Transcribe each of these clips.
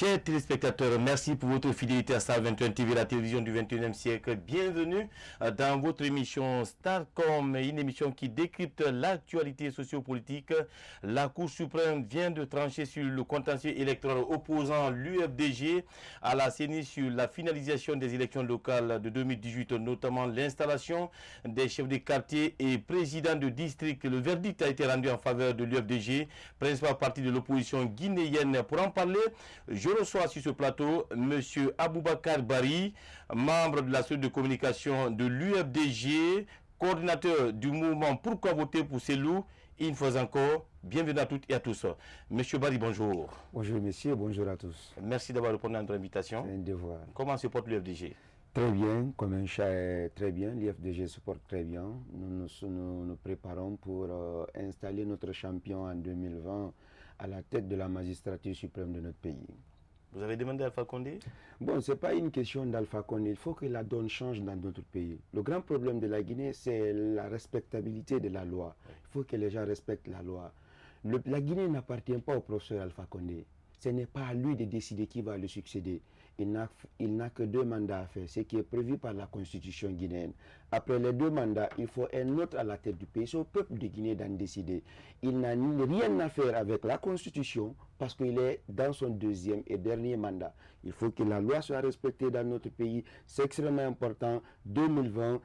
Chers téléspectateurs, merci pour votre fidélité à Star 21 TV, la télévision du 21e siècle. Bienvenue dans votre émission Starcom, une émission qui décrypte l'actualité sociopolitique. La Cour suprême vient de trancher sur le contentieux électoral opposant l'UFDG à la CENI sur la finalisation des élections locales de 2018, notamment l'installation des chefs de quartier et présidents de district. Le verdict a été rendu en faveur de l'UFDG, principal parti de l'opposition guinéenne. Pour en parler, je reçois sur ce plateau M. Aboubakar Bari, membre de la cellule de communication de l'UFDG, coordinateur du mouvement Pourquoi voter pour Selou. Une fois encore, bienvenue à toutes et à tous. M. Bari, bonjour. Bonjour messieurs, bonjour à tous. Merci d'avoir répondu à notre invitation. C'est un devoir. Comment se porte l'UFDG? Très bien, comme un chat est très bien, l'UFDG se porte très bien. Nous nous préparons pour installer notre champion en 2020 à la tête de la magistrature suprême de notre pays. Vous avez demandé à Alpha Condé? Bon, ce n'est pas une question d'Alpha Condé. Il faut que la donne change dans notre pays. Le grand problème de la Guinée, c'est la respectabilité de la loi. Il faut que les gens respectent la loi. La Guinée n'appartient pas au professeur Alpha Condé. Ce n'est pas à lui de décider qui va le succéder. Il n'a que 2 mandats à faire, ce qui est prévu par la constitution guinéenne. Après les 2 mandats, il faut un autre à la tête du pays. C'est au peuple de Guinée d'en décider. Il n'a rien à faire avec la constitution parce qu'il est dans son 2e et dernier mandat. Il faut que la loi soit respectée dans notre pays. C'est extrêmement important. 2020,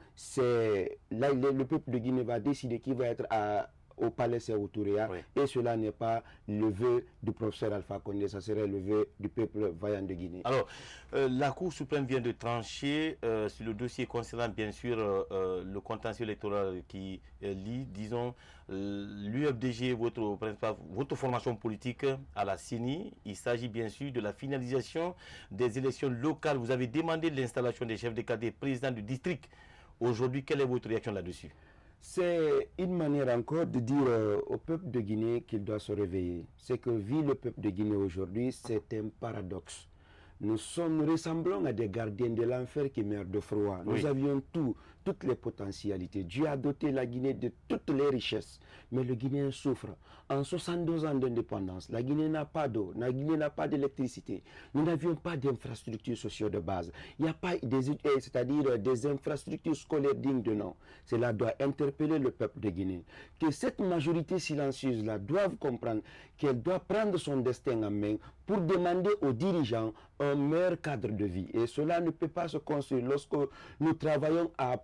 là, le peuple de Guinée va décider qui va être au palais Sékou Touré, oui. Et cela n'est pas le vœu du professeur Alpha Condé, ça serait le vœu du peuple vaillant de Guinée. Alors, la Cour suprême vient de trancher sur le dossier concernant bien sûr le contentieux électoral qui lie, disons, l'UFDG, votre formation politique à la CENI. Il s'agit bien sûr de la finalisation des élections locales. Vous avez demandé l'installation des chefs de quartier, présidents du district. Aujourd'hui, quelle est votre réaction là-dessus? C'est une manière encore de dire au peuple de Guinée qu'il doit se réveiller. C'est que vit le peuple de Guinée aujourd'hui, c'est un paradoxe. Nous ressemblons à des gardiens de l'enfer qui meurent de froid. Oui. Nous avions toutes les potentialités. Dieu a doté la Guinée de toutes les richesses. Mais le Guinéen souffre. En 72 ans d'indépendance, la Guinée n'a pas d'eau, la Guinée n'a pas d'électricité. Nous n'avions pas d'infrastructures sociales de base. Il n'y a pas des infrastructures scolaires dignes de nom. Cela doit interpeller le peuple de Guinée. Que cette majorité silencieuse-là doive comprendre qu'elle doit prendre son destin en main pour demander aux dirigeants un meilleur cadre de vie. Et cela ne peut pas se construire lorsque nous travaillons à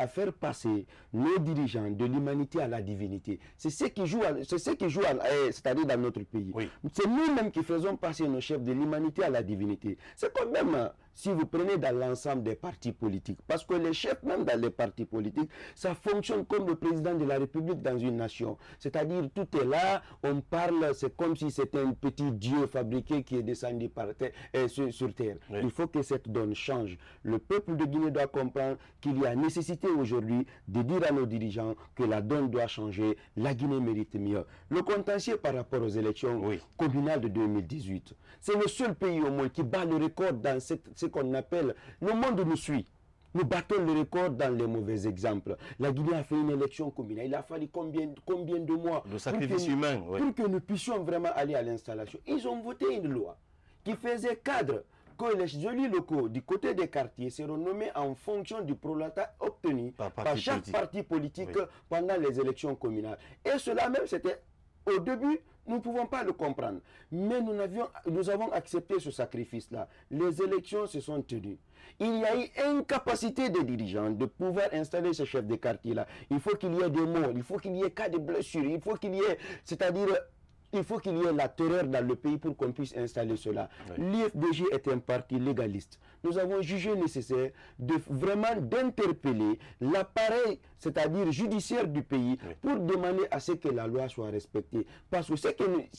faire passer nos dirigeants de l'humanité à la divinité. C'est ce qui joue, c'est-à-dire dans notre pays. Oui. C'est nous-mêmes qui faisons passer nos chefs de l'humanité à la divinité. C'est quand même, si vous prenez dans l'ensemble des partis politiques, parce que les chefs, même dans les partis politiques, ça fonctionne comme le président de la République dans une nation. C'est-à-dire, tout est là, on parle, c'est comme si c'était un petit dieu fabriqué qui est descendu par terre, sur terre. Oui. Il faut que cette donne change. Le peuple de Guinée doit comprendre qu'il y a nécessité aujourd'hui de dire à nos dirigeants que la donne doit changer. La Guinée mérite mieux. Le contentieux par rapport aux élections communales de 2018, c'est le seul pays au monde qui bat le record dans ce qu'on appelle, le monde nous suit. Nous battons le record dans les mauvais exemples. La Guinée a fait une élection communale. Il a fallu combien de mois de sacrifice humain pour que nous puissions vraiment aller à l'installation. Ils ont voté une loi qui faisait cadre que les élus locaux du côté des quartiers seront nommés en fonction du prolata obtenu par chaque parti politique pendant les élections communales. Et cela même, c'était au début, nous ne pouvons pas le comprendre. Mais nous avons accepté ce sacrifice-là. Les élections se sont tenues. Il y a eu incapacité des dirigeants de pouvoir installer ce chef de quartier-là. Il faut qu'il y ait des morts, il faut qu'il y ait cas de blessures, il faut qu'il y ait, il faut qu'il y ait la terreur dans le pays pour qu'on puisse installer cela. Oui. L'UFDG est un parti légaliste. Nous avons jugé nécessaire d'interpeller l'appareil, c'est-à-dire judiciaire du pays, pour demander à ce que la loi soit respectée. Parce que ce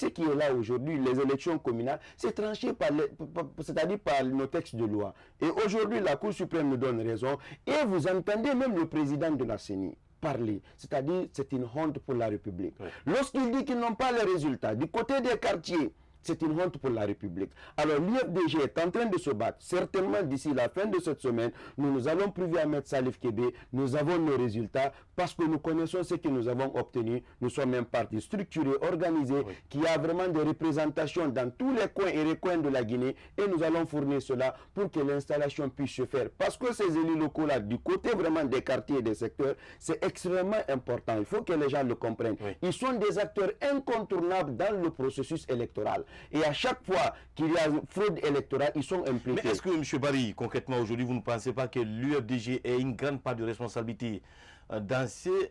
qui est là aujourd'hui, les élections communales, c'est tranché par nos textes de loi. Et aujourd'hui, la Cour suprême nous donne raison. Et vous entendez même le président de la CENI parler, c'est-à-dire c'est une honte pour la République. Oui. Lorsqu'il dit qu'ils n'ont pas les résultats, du côté des quartiers, c'est une honte pour la République. Alors l'UFDG est en train de se battre. Certainement d'ici la fin de cette semaine, nous allons prouver à Maître Salif Kébé, nous avons nos résultats parce que nous connaissons ce que nous avons obtenu. Nous sommes un parti structuré, organisé, qui a vraiment des représentations dans tous les coins et recoins de la Guinée et nous allons fournir cela pour que l'installation puisse se faire. Parce que ces élus locaux-là, du côté vraiment des quartiers et des secteurs, c'est extrêmement important. Il faut que les gens le comprennent. Ils sont des acteurs incontournables dans le processus électoral. Et à chaque fois qu'il y a fraude électorale, ils sont impliqués. Mais est-ce que, M. Barry, concrètement aujourd'hui, vous ne pensez pas que l'UFDG ait une grande part de responsabilité dans ces...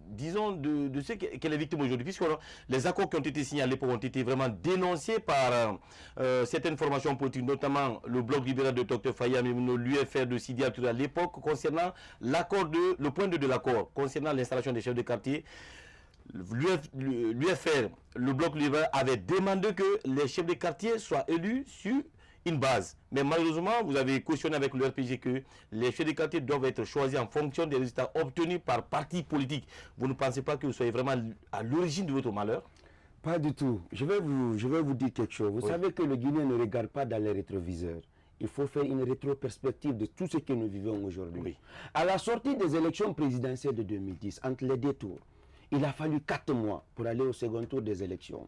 disons, de ce qu'elle est victime aujourd'hui, puisque les accords qui ont été signés à l'époque ont été vraiment dénoncés par certaines formations politiques, notamment le Bloc libéral de Dr Fayam et l'UFR de Sidi Touré à l'époque, concernant le point 2 de l'accord, concernant l'installation des chefs de quartier. L'UFR, le Bloc libéral, avait demandé que les chefs de quartier soient élus sur une base. Mais malheureusement, vous avez cautionné avec le RPG que les chefs de quartier doivent être choisis en fonction des résultats obtenus par parti politique. Vous ne pensez pas que vous soyez vraiment à l'origine de votre malheur? Pas du tout. Je vais vous dire quelque chose. Vous savez que le Guinéen ne regarde pas dans les rétroviseurs. Il faut faire une rétroperspective de tout ce que nous vivons aujourd'hui. À la sortie des élections présidentielles de 2010, entre les deux tours, il a fallu 4 mois pour aller au second tour des élections.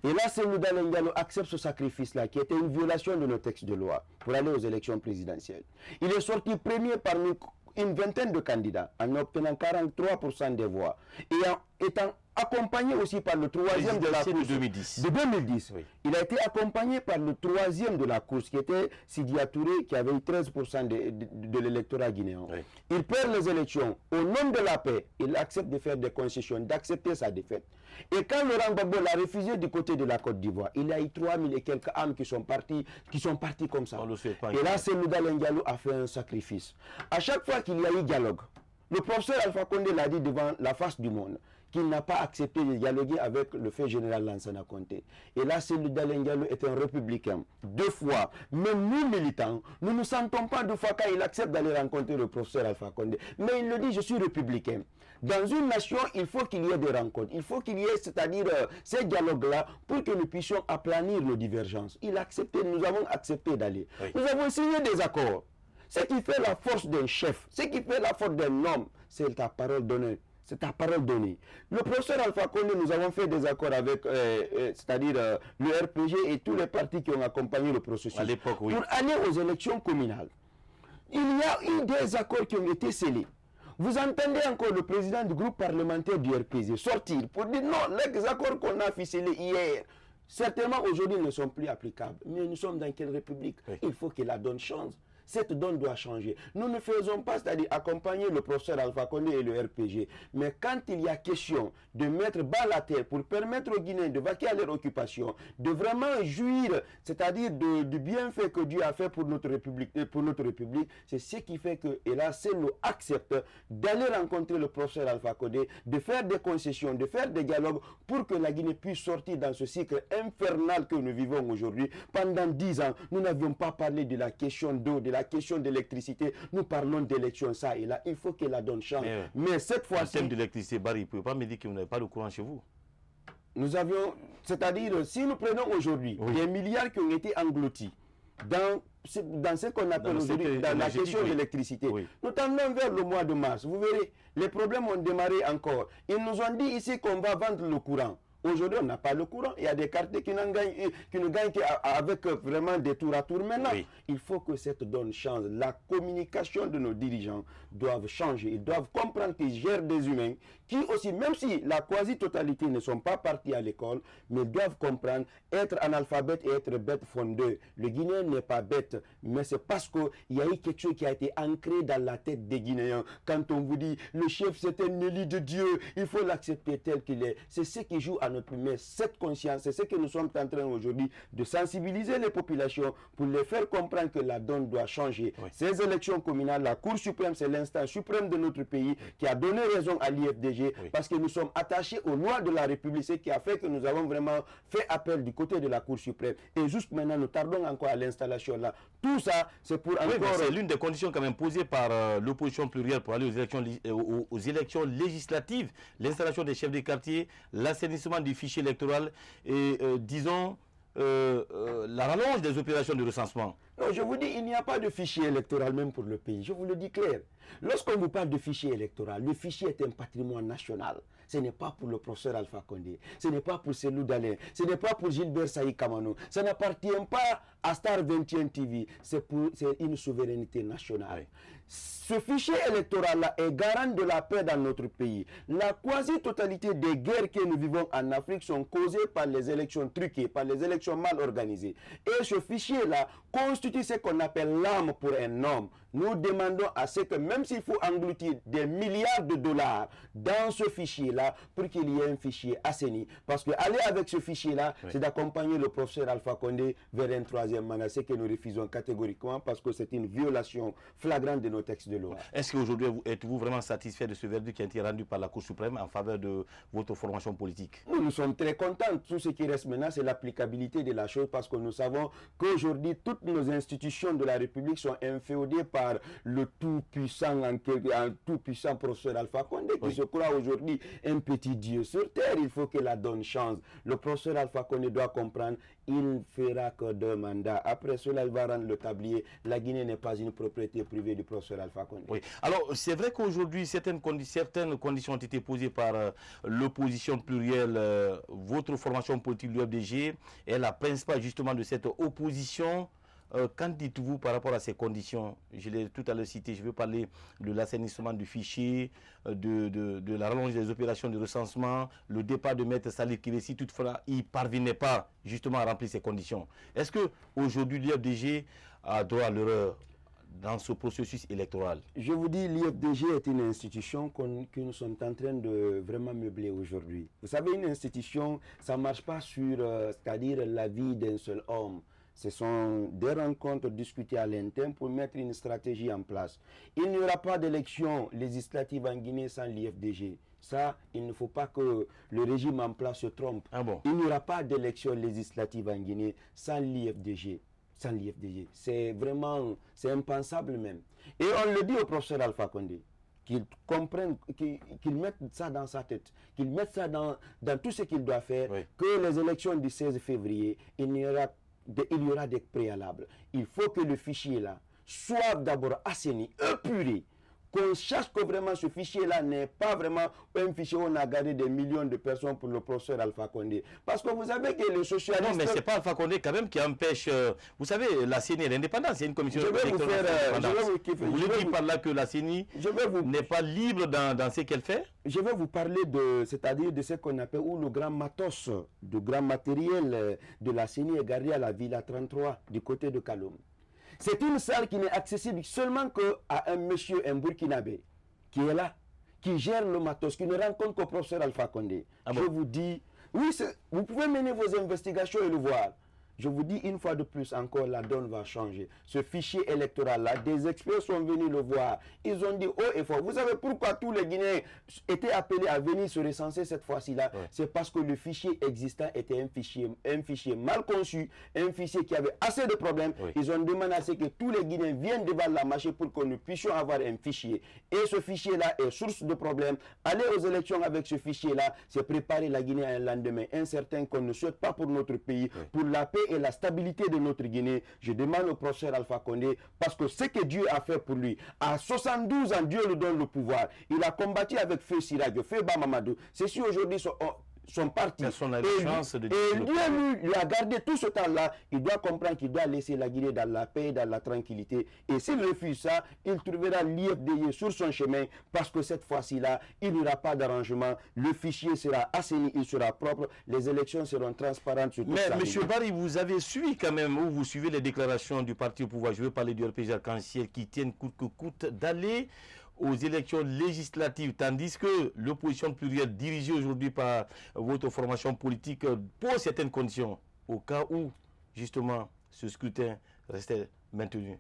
Et là, Cellou Dalein Diallo accepte ce sacrifice-là, qui était une violation de nos textes de loi, pour aller aux élections présidentielles. Il est sorti premier parmi une vingtaine de candidats, en obtenant 43% des voix, et en étant accompagné aussi par le troisième de la course de 2010. Il a été accompagné par le troisième de la course, qui était Sidi Touré, qui avait eu 13% de l'électorat guinéen. Il perd les élections. Au nom de la paix, il accepte de faire des concessions, d'accepter sa défaite. Et quand Laurent Gbagbo l'a refusé du côté de la Côte d'Ivoire, il y a eu 3000 et quelques âmes qui sont partis comme ça. Et là, Cellou Dalein Diallo a fait un sacrifice. À chaque fois qu'il y a eu dialogue, le professeur Alpha Condé l'a dit devant la face du monde, qu'il n'a pas accepté de dialoguer avec le fait général Lansana Conté. Et là, Cellou Dalein Diallo est un républicain. 2 fois, même nous militants, nous ne sentons pas 2 fois quand il accepte d'aller rencontrer le professeur Alpha Condé. Mais il le dit, je suis républicain. Dans une nation, il faut qu'il y ait des rencontres. Il faut qu'il y ait, c'est-à-dire ces dialogues-là, pour que nous puissions aplanir nos divergences. Il a accepté, nous avons accepté d'aller. Nous avons signé des accords. Ce qui fait la force d'un chef, ce qui fait la force d'un homme, c'est ta parole donnée. C'est ta parole donnée. Le professeur Alpha Condé, nous avons fait des accords avec, c'est-à-dire le RPG et tous les partis qui ont accompagné le processus. À l'époque, pour aller aux élections communales. Il y a eu des accords qui ont été scellés. Vous entendez encore le président du groupe parlementaire du RPG sortir pour dire non, les accords qu'on a ficelés hier, certainement aujourd'hui ne sont plus applicables. Mais nous sommes dans quelle république? Il faut que la donne change. Cette donne doit changer. Nous ne faisons pas, c'est-à-dire accompagner le professeur Alpha Condé et le RPG. Mais quand il y a question de mettre bas la terre pour permettre aux Guinéens de vaquer à leur occupation, de vraiment jouir, c'est-à-dire du bienfait que Dieu a fait pour notre République, c'est ce qui fait que, et là, Cellou accepte d'aller rencontrer le professeur Alpha Condé, de faire des concessions, de faire des dialogues pour que la Guinée puisse sortir dans ce cycle infernal que nous vivons aujourd'hui. Pendant 10 ans, nous n'avions pas parlé de la question d'eau, de la question d'électricité, nous parlons d'élections, ça et là, il faut que la donne change. Mais cette fois-ci... En termes d'électricité, Barry, vous ne pouvez pas me dire que vous n'avez pas de courant chez vous? Nous avions, c'est-à-dire, si nous prenons aujourd'hui des milliards qui ont été engloutis dans ce qu'on appelle aujourd'hui, dans la question d'électricité, nous tendons vers le mois de mars. Vous verrez, les problèmes ont démarré encore. Ils nous ont dit ici qu'on va vendre le courant. Aujourd'hui, on n'a pas le courant. Il y a des quartiers qui ne gagnent qu'avec vraiment des tours à tour maintenant. Il faut que cette donne change. La communication de nos dirigeants doivent changer. Ils doivent comprendre qu'ils gèrent des humains qui aussi, même si la quasi-totalité ne sont pas partis à l'école, mais doivent comprendre être analphabète et être bête fondeur. Le Guinéen n'est pas bête, mais c'est parce qu'il y a eu quelque chose qui a été ancré dans la tête des Guinéens. Quand on vous dit, le chef c'est un élu de Dieu, il faut l'accepter tel qu'il est. C'est ce qui joue à notre mais cette conscience, c'est ce que nous sommes en train aujourd'hui de sensibiliser les populations pour les faire comprendre que la donne doit changer. Ces élections communales, la Cour suprême, c'est l'instance suprême de notre pays qui a donné raison à l'IFDG parce que nous sommes attachés aux lois de la République, ce qui a fait que nous avons vraiment fait appel du côté de la Cour suprême. Et juste maintenant, nous tardons encore à l'installation là. Tout ça, c'est pour encore... c'est l'une des conditions quand même posées par l'opposition plurielle pour aller aux élections législatives, l'installation des chefs de quartier, l'assainissement du fichier électoral et disons la rallonge des opérations de recensement? Non, je vous dis, il n'y a pas de fichier électoral même pour le pays. Je vous le dis clair. Lorsqu'on vous parle de fichier électoral, le fichier est un patrimoine national. Ce n'est pas pour le professeur Alpha Condé, ce n'est pas pour Cellou Dalein, ce n'est pas pour Gilbert Saïd Kamano, ça n'appartient pas à Star 21 TV, c'est une souveraineté nationale. Oui. Ce fichier électoral-là est garant de la paix dans notre pays. La quasi-totalité des guerres que nous vivons en Afrique sont causées par les élections truquées, par les élections mal organisées. Et ce fichier-là constitue ce qu'on appelle l'âme pour un homme. Nous demandons à ce que, même s'il faut engloutir des milliards de dollars dans ce fichier-là, pour qu'il y ait un fichier assaini. Parce que aller avec ce fichier-là, oui, c'est d'accompagner le professeur Alpha Condé vers un troisième mandat, ce que nous refusons catégoriquement parce que c'est une violation flagrante de nos textes de loi. Est-ce qu'aujourd'hui, êtes-vous vraiment satisfait de ce verdict qui a été rendu par la Cour suprême en faveur de votre formation politique? Nous sommes très contents. Tout ce qui reste maintenant, c'est l'applicabilité de la chose parce que nous savons qu'aujourd'hui, toutes nos institutions de la République sont inféodées par le tout-puissant professeur Alpha Condé qui se croit aujourd'hui un petit dieu sur terre. Il faut que la donne change. Le professeur Alpha Condé doit comprendre, il ne fera que 2 mandats. Après cela, il va rendre le tablier. La Guinée n'est pas une propriété privée du professeur Alpha Condé. Oui. Alors, c'est vrai qu'aujourd'hui, certaines conditions ont été posées par l'opposition plurielle. Votre formation politique, l'UFDG, est la principale justement de cette opposition. Qu'en dites-vous par rapport à ces conditions? Je l'ai tout à l'heure cité, je veux parler de l'assainissement du fichier, de la rallonge des opérations de recensement, le départ de Maître Salif Kibé, si toutefois il ne parvenait pas justement à remplir ces conditions. Est-ce qu'aujourd'hui l'IFDG a droit à l'erreur dans ce processus électoral? Je vous dis, l'IFDG est une institution que nous sommes en train de vraiment meubler aujourd'hui. Vous savez, une institution, ça ne marche pas sur, c'est-à-dire la vie d'un seul homme. Ce sont des rencontres discutées à l'interne pour mettre une stratégie en place. Il n'y aura pas d'élection législative en Guinée sans l'IFDG. Ça, il ne faut pas que le régime en place se trompe. Ah bon? Il n'y aura pas d'élection législative en Guinée sans l'IFDG. Sans l'IFDG. C'est vraiment, c'est impensable même. Et on le dit au professeur Alpha Condé, qu'il comprenne, qu'il mette ça dans sa tête, qu'il mette ça dans tout ce qu'il doit faire, oui, que les élections du 16 février, il y aura des préalables. Il faut que le fichier-là soit d'abord assaini, épuré, qu'on cherche que vraiment ce fichier-là n'est pas vraiment un fichier où on a gardé des millions de personnes pour le professeur Alpha Condé. Parce que vous savez que le socialiste... Non, mais ce n'est pas Alpha Condé quand même qui empêche... vous savez, la CENI est indépendante, c'est une commission électorale indépendante. Vous voulez dire par là que la CENI n'est pas libre dans ce qu'elle fait? Je vais vous parler c'est-à-dire de ce qu'on appelle où le grand matos, le grand matériel de la CENI est gardé à la Villa 33 du côté de Kaloum. C'est une salle qui n'est accessible seulement qu'à un monsieur, un Burkinabé, qui est là, qui gère le matos, qui ne rencontre qu'au professeur Alpha Condé. Ah bon? Je vous dis, oui, vous pouvez mener vos investigations et le voir. Je vous dis une fois de plus encore, la donne va changer. Ce fichier électoral-là, des experts sont venus le voir. Ils ont dit haut et fort. Vous savez pourquoi tous les Guinéens étaient appelés à venir se recenser cette fois-ci-là? Ouais. C'est parce que le fichier existant était un fichier mal conçu, un fichier qui avait assez de problèmes. Oui. Ils ont demandé à ce que tous les Guinéens viennent devant la machine pour que nous puissions avoir un fichier. Et ce fichier-là est source de problèmes. Aller aux élections avec ce fichier-là, c'est préparer la Guinée à un lendemain incertain qu'on ne souhaite pas pour notre pays, oui, pour la paix et la stabilité de notre Guinée. Je demande au professeur Alpha Condé, parce que ce que Dieu a fait pour lui, à 72 ans, Dieu lui donne le pouvoir. Il a combattu avec Feu Siradio, Feu Bamamadou. C'est si aujourd'hui son parti. Et lui a gardé tout ce temps-là. Il doit comprendre qu'il doit laisser la Guinée dans la paix, dans la tranquillité. Et s'il refuse ça, il trouvera l'IFDG sur son chemin parce que cette fois-ci-là, il n'y aura pas d'arrangement. Le fichier sera assaini, il sera propre. Les élections seront transparentes sur toute sa ligne. Mais M. Barry, vous avez suivi quand même, ou vous suivez les déclarations du parti au pouvoir, je veux parler du RPG Arc-en-Ciel, qui tiennent coûte que coûte d'aller aux élections législatives, tandis que l'opposition plurielle dirigée aujourd'hui par votre formation politique pose certaines conditions au cas où justement ce scrutin restait maintenu.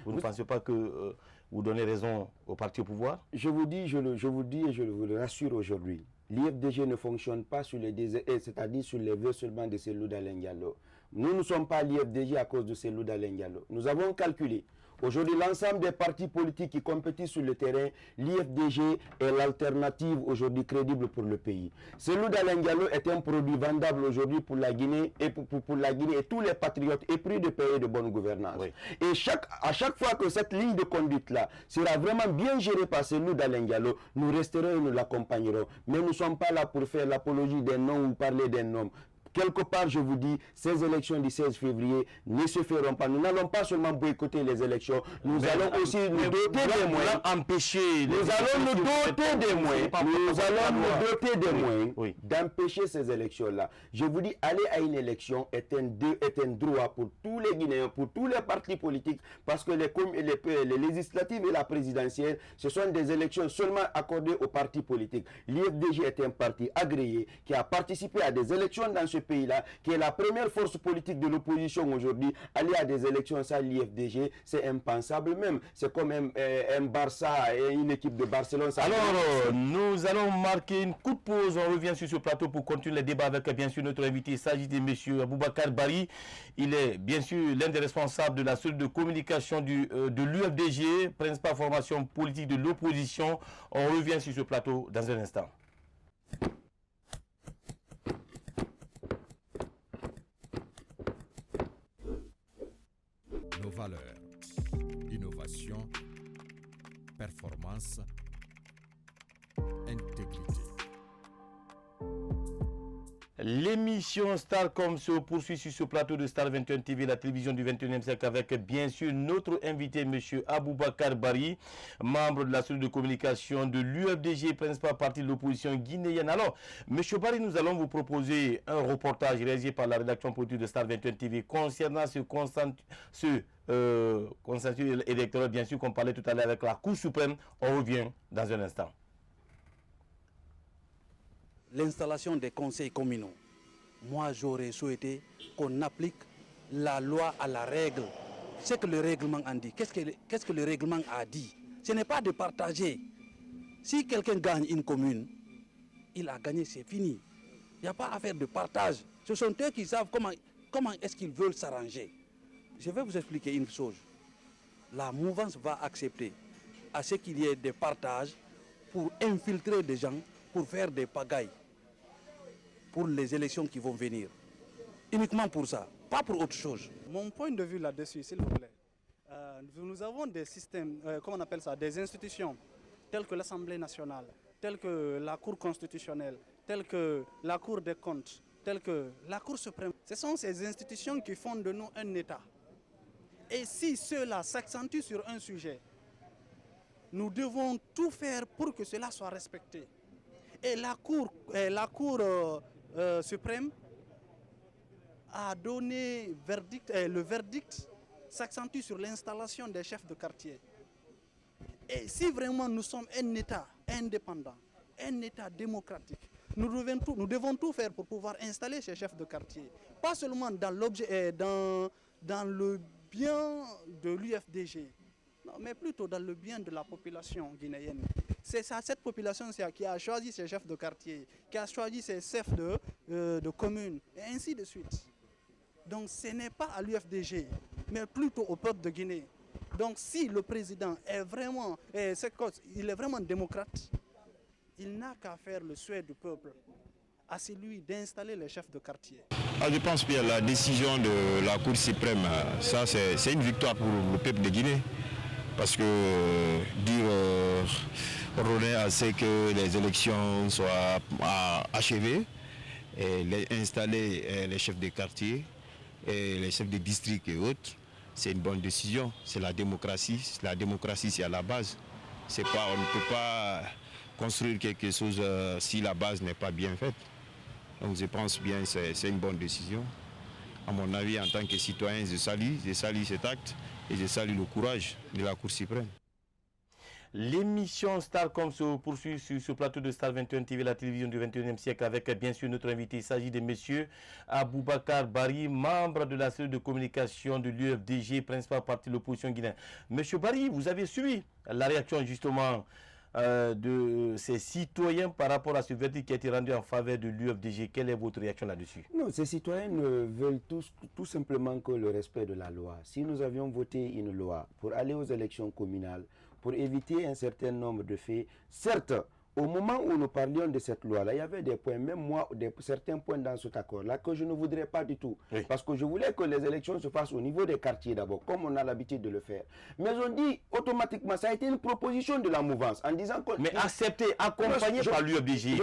Vous ne pensez pas que vous donnez raison au parti au pouvoir? Je vous dis et je vous le rassure aujourd'hui, l'IFDG ne fonctionne pas sur les c'est-à-dire sur les vœux seulement de Cellou Dalein Diallo. Nous ne sommes pas l'IFDG à cause de Cellou Dalein Diallo. Nous avons calculé. Aujourd'hui, l'ensemble des partis politiques qui compétissent sur le terrain, l'IFDG est l'alternative aujourd'hui crédible pour le pays. Celui d'Alain Diallo est un produit vendable aujourd'hui pour la Guinée et pour la Guinée et tous les patriotes épris de paix et de bonne gouvernance. Oui. Et à chaque fois que cette ligne de conduite-là sera vraiment bien gérée par celui d'Alain Diallo, nous resterons et nous l'accompagnerons. Mais nous ne sommes pas là pour faire l'apologie d'un nom ou parler d'un homme. Quelque part, je vous dis, ces élections du 16 février ne se feront pas. Nous n'allons pas seulement boycotter les élections, nous allons aussi nous doter des moyens. Nous allons nous doter des moyens. Nous allons nous doter des moyens d'empêcher ces élections-là. Je vous dis, aller à une élection est un droit pour tous les Guinéens, pour tous les partis politiques, parce que les législatives et la présidentielle, ce sont des élections seulement accordées aux partis politiques. L'IFDG est un parti agréé qui a participé à des élections dans ce pays-là, qui est la première force politique de l'opposition aujourd'hui. Aller à des élections sans l'IFDG, c'est impensable même. C'est comme un Barça et une équipe de Barcelone. Alors, nous allons marquer une courte pause. On revient sur ce plateau pour continuer le débat avec bien sûr notre invité. Il s'agit de M. Aboubacar Bari. Il est bien sûr l'un des responsables de la cellule de communication de l'UFDG, principale formation politique de l'opposition. On revient sur ce plateau dans un instant. Nos valeurs, innovation, performance, intégrité. L'émission Starcom se poursuit sur ce plateau de Star 21 TV, la télévision du 21e siècle, avec bien sûr notre invité, M. Aboubacar Bari, membre de la cellule de communication de l'UFDG, principal parti de l'opposition guinéenne. Alors, M. Bari, nous allons vous proposer un reportage réalisé par la rédaction politique de Star 21 TV concernant ce consensus électoral, bien sûr, qu'on parlait tout à l'heure avec la Cour suprême. On revient dans un instant. L'installation des conseils communaux. Moi, j'aurais souhaité qu'on applique la loi à la règle. Ce que le règlement en dit. Qu'est-ce que le règlement a dit? Ce n'est pas de partager. Si quelqu'un gagne une commune, il a gagné, c'est fini. Il n'y a pas à faire de partage. Ce sont eux qui savent comment est-ce qu'ils veulent s'arranger. Je vais vous expliquer une chose. La mouvance va accepter à ce qu'il y ait des partages pour infiltrer des gens, pour faire des pagailles pour les élections qui vont venir. Uniquement pour ça, pas pour autre chose. Mon point de vue là-dessus, s'il vous plaît, nous avons des systèmes, comment on appelle ça, des institutions telles que l'Assemblée nationale, telles que la Cour constitutionnelle, telles que la Cour des comptes, telles que la Cour suprême. Ce sont ces institutions qui font de nous un État. Et si cela s'accentue sur un sujet, nous devons tout faire pour que cela soit respecté. Et la Cour suprême a donné le verdict s'accentue sur l'installation des chefs de quartier. Et si vraiment nous sommes un État indépendant, un État démocratique, nous devons tout faire pour pouvoir installer ces chefs de quartier. Pas seulement dans le bien de l'UFDG, mais plutôt dans le bien de la population guinéenne. C'est cette population qui a choisi ses chefs de quartier, qui a choisi ses chefs de communes, et ainsi de suite. Donc ce n'est pas à l'UFDG, mais plutôt au peuple de Guinée. Donc si le président est vraiment démocrate, il n'a qu'à faire le souhait du peuple, à celui d'installer les chefs de quartier. Je pense que la décision de la Cour suprême, ça c'est une victoire pour le peuple de Guinée. Parce que ordonner à ce que les élections soient achevées et installer les chefs de quartier et les chefs de district et autres, c'est une bonne décision. C'est la démocratie. La démocratie, c'est à la base. On ne peut pas construire quelque chose si la base n'est pas bien faite. Donc je pense bien que c'est une bonne décision. À mon avis, en tant que citoyen, je salue cet acte et je salue le courage de la Cour suprême. L'émission Starcom se poursuit sur ce plateau de Star 21 TV, la télévision du 21e siècle, avec bien sûr notre invité. Il s'agit de M. Aboubacar Bari, membre de la cellule de communication de l'UFDG, principal parti de l'opposition guinéenne. M. Bari, vous avez suivi la réaction justement de ces citoyens par rapport à ce verdict qui a été rendu en faveur de l'UFDG. Quelle est votre réaction là-dessus? Non, ces citoyens veulent tout simplement que le respect de la loi. Si nous avions voté une loi pour aller aux élections communales, pour éviter un certain nombre de faits, certes, au moment où nous parlions de cette loi-là, il y avait des points, même moi, certains points dans cet accord-là que je ne voudrais pas du tout. Oui. Parce que je voulais que les élections se fassent au niveau des quartiers d'abord, comme on a l'habitude de le faire. Mais on dit automatiquement, ça a été une proposition de la mouvance en disant que... Mais accepté, accompagné par l'UFDG, je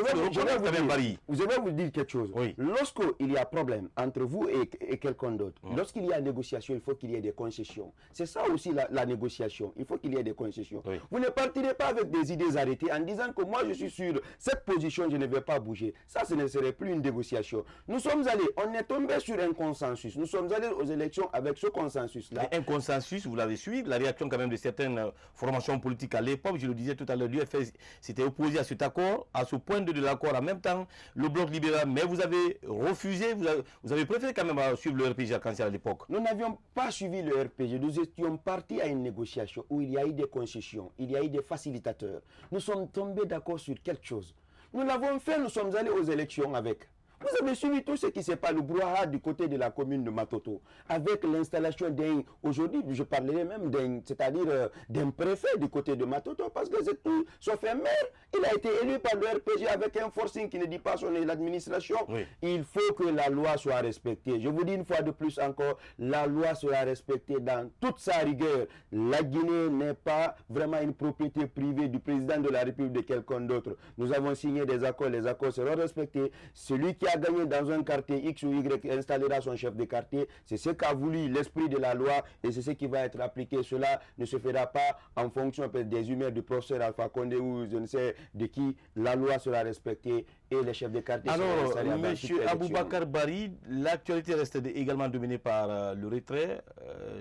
vais vous dire quelque chose. Oui. Lorsqu'il y a problème entre vous et quelqu'un d'autre, lorsqu'il y a négociation, il faut qu'il y ait des concessions. C'est ça aussi la négociation. Il faut qu'il y ait des concessions. Oui. Vous ne partirez pas avec des idées arrêtées en disant que moi, je suis sur cette position, je ne vais pas bouger. Ça, ce ne serait plus une négociation. Nous sommes allés, on est tombé sur un consensus. Nous sommes allés aux élections avec ce consensus-là. Un consensus, vous l'avez suivi, la réaction quand même de certaines formations politiques à l'époque, je le disais tout à l'heure, l'UFS s'était opposé à cet accord, à ce point de l'accord en même temps, le bloc libéral, mais vous avez refusé, vous avez préféré quand même suivre le RPG arc-en-ciel à l'époque. Nous n'avions pas suivi le RPG, nous étions partis à une négociation où il y a eu des concessions, il y a eu des facilitateurs. Nous sommes tombés d'accord sur quelque chose. Nous l'avons fait, nous sommes allés aux élections avec. Vous avez suivi tout ce qui s'est passé, le brouhaha du côté de la commune de Matoto, avec l'installation aujourd'hui, je parlerai même d'un préfet du côté de Matoto, parce que c'est tout, sauf un maire, il a été élu par le RPG avec un forcing qui ne dit pas son administration. Oui. Il faut que la loi soit respectée. Je vous dis une fois de plus encore, la loi sera respectée dans toute sa rigueur. La Guinée n'est pas vraiment une propriété privée du président de la République de quelqu'un d'autre. Nous avons signé des accords, les accords seront respectés. Celui qui a gagné dans un quartier X ou Y installera son chef de quartier. C'est ce qu'a voulu l'esprit de la loi et c'est ce qui va être appliqué. Cela ne se fera pas en fonction des humeurs du professeur Alpha Condé ou je ne sais de qui. La loi sera respectée et les chefs de quartier seront installés. Alors, M. Aboubacar Bari, l'actualité reste également dominée par le retrait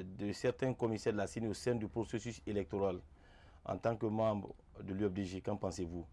de certains commissaires de la CENI au sein du processus électoral. En tant que membre de l'UFDG, qu'en pensez-vous?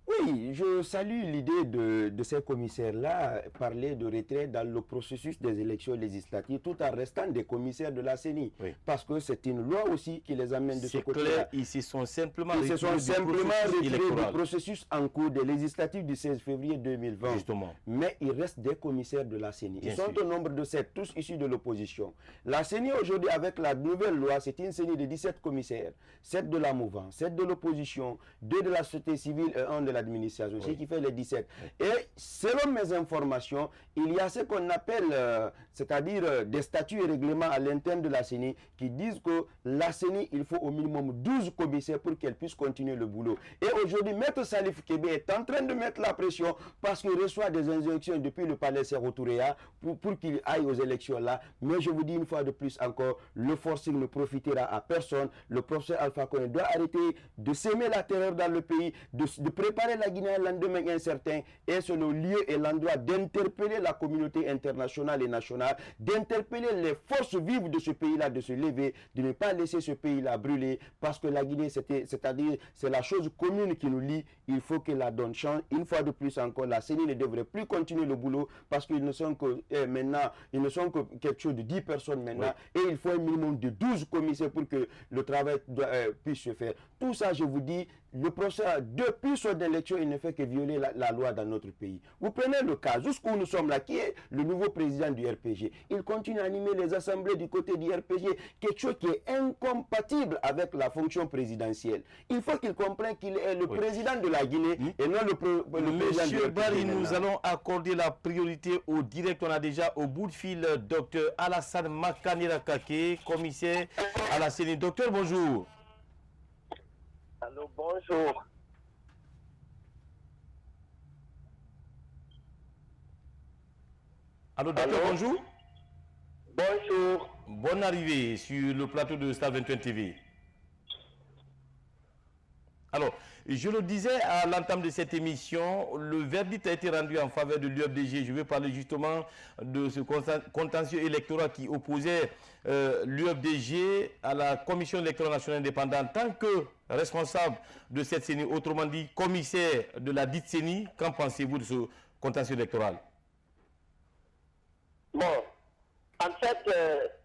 Oui, je salue l'idée de ces commissaires-là, parler de retrait dans le processus des élections législatives, tout en restant des commissaires de la CENI. Oui. Parce que c'est une loi aussi qui les amène de ce côté-là. C'est clair, ils se sont simplement retirés du processus en cours des législatives du 16 février 2020. Justement. Mais il reste des commissaires de la CENI. Ils sont au nombre de 7, tous issus de l'opposition. La CENI aujourd'hui, avec la nouvelle loi, c'est une CENI de 17 commissaires. 7 de la mouvance, 7 de l'opposition, 2 de la société civile et 1 de l'administration, ce qui fait les 17. Et selon mes informations, il y a ce qu'on appelle, c'est-à-dire des statuts et règlements à l'interne de la CENI qui disent que la CENI, il faut au minimum 12 commissaires pour qu'elle puisse continuer le boulot. Et aujourd'hui, Maître Salif Kébé est en train de mettre la pression parce qu'il reçoit des injonctions depuis le palais Sékou Touréa pour qu'il aille aux élections là. Mais je vous dis une fois de plus encore, le forcing ne profitera à personne. Le professeur Alpha Condé doit arrêter de s'aimer la terreur dans le pays, de préparer la Guinée à un lendemain incertain. Et c'est le lieu et l'endroit d'interpeller la communauté internationale et nationale, d'interpeller les forces vives de ce pays-là, de se lever, de ne pas laisser ce pays-là brûler, parce que la Guinée, c'est-à-dire, c'est la chose commune qui nous lie. Il faut que la donne change. Une fois de plus encore, la CENI ne devrait plus continuer le boulot, parce qu'ils ne sont que maintenant, ils ne sont que quelque chose de 10 personnes maintenant, et il faut un minimum de 12 commissaires pour que le travail puisse se faire. Tout ça, je vous dis, le procès, depuis son élection, il ne fait que violer la loi dans notre pays. Vous prenez le cas, jusqu'où nous sommes là, qui est le nouveau président du RPG. Il continue à animer les assemblées du côté du RPG, quelque chose qui est incompatible avec la fonction présidentielle. Il faut qu'il comprenne qu'il est le président de la Guinée et non le président du RPG. Monsieur Bari, nous allons accorder la priorité au direct. On a déjà au bout de fil Dr Alassane Makanera Kake, commissaire à la CENI. Docteur, bonjour. Allô, bonjour. Allô, docteur, bonjour. Bonjour. Bonne arrivée sur le plateau de Star 21 TV. Alors, je le disais à l'entame de cette émission, le verdict a été rendu en faveur de l'UFDG. Je vais parler justement de ce contentieux électoral qui opposait l'UFDG à la Commission électorale nationale indépendante en tant que responsable de cette CENI, autrement dit commissaire de la dite CENI. Qu'en pensez-vous de ce contentieux électoral? Bon, En fait,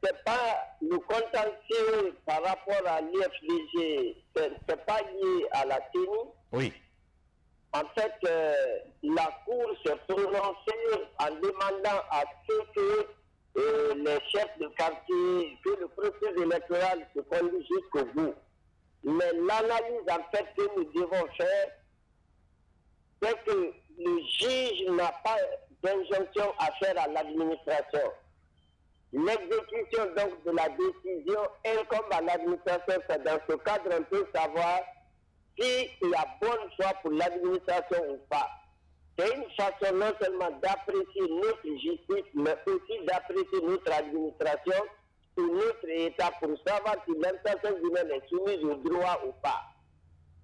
c'est pas le contentieux par rapport à l'IFDG, c'est pas lié à la CENI. Oui. En fait, la Cour s'est prononcée en demandant à ce que les chefs de quartier, que le processus électoral se conduise jusqu'au bout. Mais l'analyse en fait que nous devons faire, c'est que le juge n'a pas d'injonction à faire à l'administration. L'exécution donc de la décision incombe à l'administration. C'est dans ce cadre on peut savoir s'il y a bonne foi pour l'administration ou pas. C'est une façon non seulement d'apprécier notre justice, mais aussi d'apprécier notre administration ou notre État pour savoir si l'administration guinéenne est soumise au droit ou pas.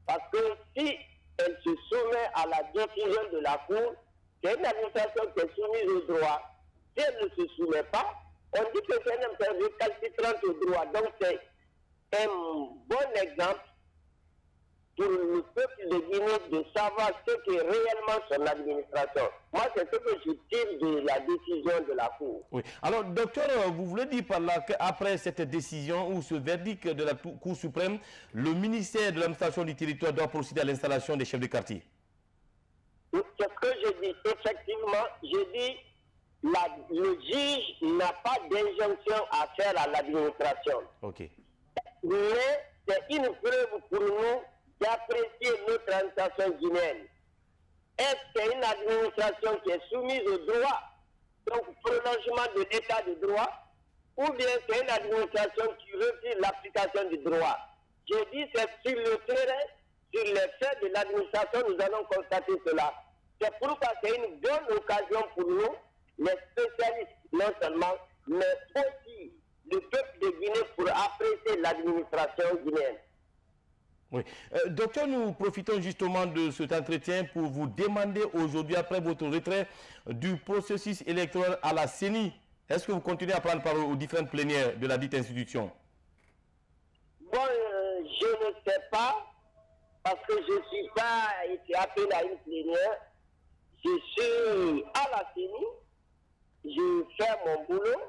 Parce que si elle se soumet à la décision de la Cour, c'est une administration qui est soumise au droit. Si elle ne se soumet pas, on dit que c'est une administration récalcitrante au droit. Donc c'est un bon exemple pour le peuple de Guinée de savoir ce qu'est réellement son administration. Moi, c'est ce que je tire de la décision de la Cour. Oui. Alors, docteur, vous voulez dire par là qu'après cette décision ou ce verdict de la Cour suprême, le ministère de l'administration du territoire doit procéder à l'installation des chefs de quartier? C'est ce que je dis. Effectivement, je dis le juge n'a pas d'injonction à faire à l'administration. Ok. Mais c'est une preuve pour nous d'apprécier notre administration guinéenne. Est-ce qu'il y a une administration qui est soumise au droit, donc prolongement de l'état de droit, ou bien c'est une administration qui refuse l'application du droit? Je dis c'est sur le terrain, sur les faits de l'administration, nous allons constater cela. C'est pourquoi c'est une bonne occasion pour nous, les spécialistes non seulement, mais aussi le peuple de Guinée pour apprécier l'administration guinéenne. Oui. Docteur, nous profitons justement de cet entretien pour vous demander aujourd'hui, après votre retrait du processus électoral à la CENI, est-ce que vous continuez à prendre part aux différentes plénières de la dite institution? Bon, je ne sais pas, parce que je ne suis pas été appelé à une plénière. Je suis à la CENI, je fais mon boulot,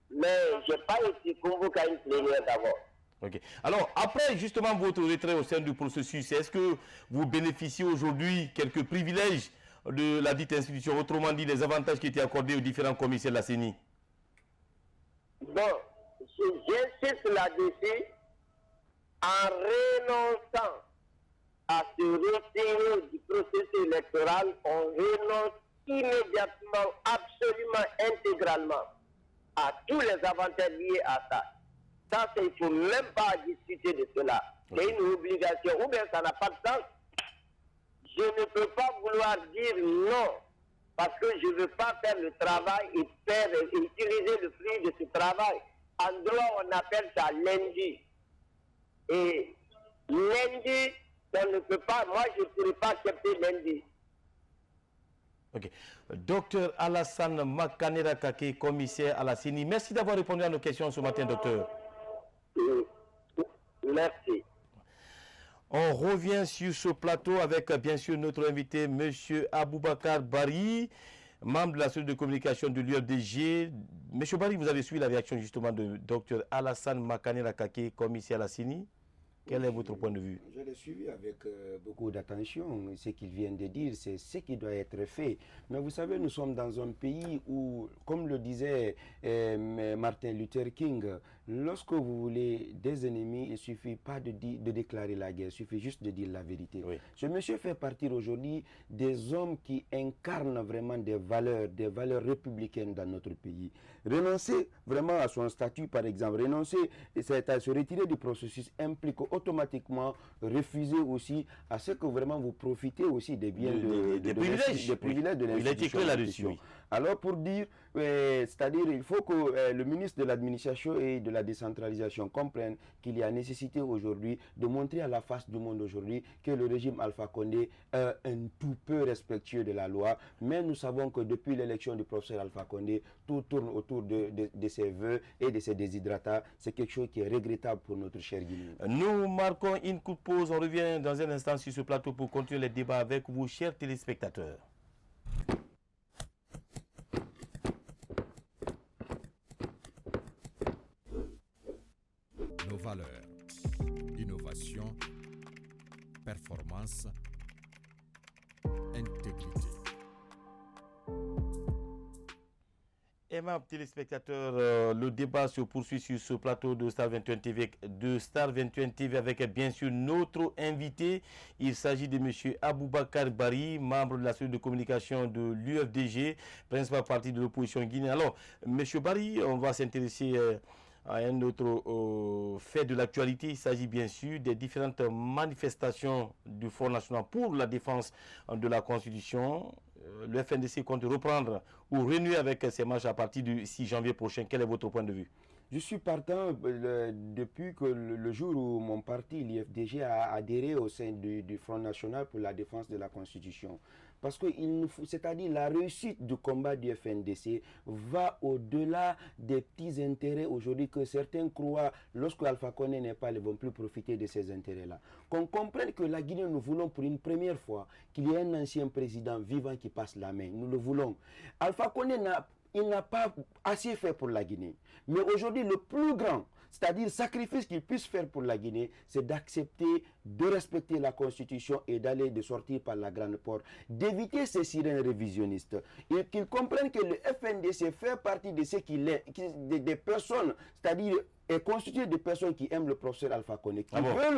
mais je n'ai pas été convoqué à une plénière d'abord. Ok. Alors, après justement votre retrait au sein du processus, est-ce que vous bénéficiez aujourd'hui quelques privilèges de la dite institution, autrement dit les avantages qui étaient accordés aux différents commissaires de la CENI? Bon, j'insiste là-dessus, en renonçant à se retirer du processus électoral, on renonce immédiatement, absolument, intégralement à tous les avantages liés à ça. Ça, il ne faut même pas discuter de cela. C'est une obligation. Ou bien ça n'a pas de sens. Je ne peux pas vouloir dire non, parce que je ne veux pas faire le travail et utiliser le fruit de ce travail. En droit, on appelle ça lundi. Et lundi, on ne peut pas, moi je ne pourrais pas accepter lundi. Ok. Docteur Alassane Makanera Kake, commissaire à la CENI, merci d'avoir répondu à nos questions ce matin, docteur. Merci. On revient sur ce plateau avec bien sûr notre invité, M. Aboubakar Bari, membre de la cellule de communication de l'UFDG. M. Bari, vous avez suivi la réaction justement de Dr Alassane Makanera Kake, commissaire à la CENI. Quel est votre point de vue? Je l'ai suivi avec beaucoup d'attention. Ce qu'il vient de dire, c'est ce qui doit être fait. Mais vous savez, nous sommes dans un pays où, comme le disait Martin Luther King, lorsque vous voulez des ennemis, il ne suffit pas de déclarer la guerre, il suffit juste de dire la vérité. Oui. Ce monsieur fait partir aujourd'hui des hommes qui incarnent vraiment des valeurs républicaines dans notre pays. Renoncer vraiment à son statut, par exemple, c'est à se retirer du processus implique automatiquement refuser aussi à ce que vraiment vous profitez aussi des biens des privilèges de l'institution. Il a été clair là-dessus. Alors pour dire, c'est-à-dire il faut que le ministre de l'administration et de la décentralisation comprenne qu'il y a nécessité aujourd'hui de montrer à la face du monde aujourd'hui que le régime Alpha Condé est un tout peu respectueux de la loi, mais nous savons que depuis l'élection du professeur Alpha Condé, tout tourne autour de ses vœux et de ses déshydratats. C'est quelque chose qui est regrettable pour notre cher Guinée. Nous marquons une courte pause, on revient dans un instant sur ce plateau pour continuer les débats avec vous, chers téléspectateurs. valeurs, innovation, performance, intégrité. Aimables téléspectateurs, le débat se poursuit sur ce plateau de Star 21 TV, avec bien sûr notre invité. Il s'agit de M. Aboubakar Bari, membre de la cellule de communication de l'UFDG, principal parti de l'opposition guinéenne. Alors, M. Bari, on va s'intéresser à un autre fait de l'actualité. Il s'agit bien sûr des différentes manifestations du Front National pour la défense de la Constitution. Le FNDC compte reprendre ou renouer avec ces marches à partir du 6 janvier prochain. Quel est votre point de vue? Je suis partant depuis que le jour où mon parti, l'IFDG, a adhéré au sein du Front National pour la défense de la Constitution. Parce que c'est-à-dire la réussite du combat du FNDC va au-delà des petits intérêts aujourd'hui que certains croient, lorsque Alpha Condé n'est pas, ils ne vont plus profiter de ces intérêts-là. Qu'on comprenne que la Guinée, nous voulons pour une première fois qu'il y ait un ancien président vivant qui passe la main. Nous le voulons. Alpha Condé n'a pas assez fait pour la Guinée. Mais aujourd'hui, le plus grand, c'est-à-dire sacrifice qu'il puisse faire pour la Guinée, c'est d'accepter de respecter la Constitution et de sortir par la grande porte, d'éviter ces sirènes révisionnistes. Et qu'ils comprennent que le FNDC fait partie de ce qu'il est, des personnes, c'est-à-dire est constitué de personnes qui aiment le professeur Alpha Condé, qui veulent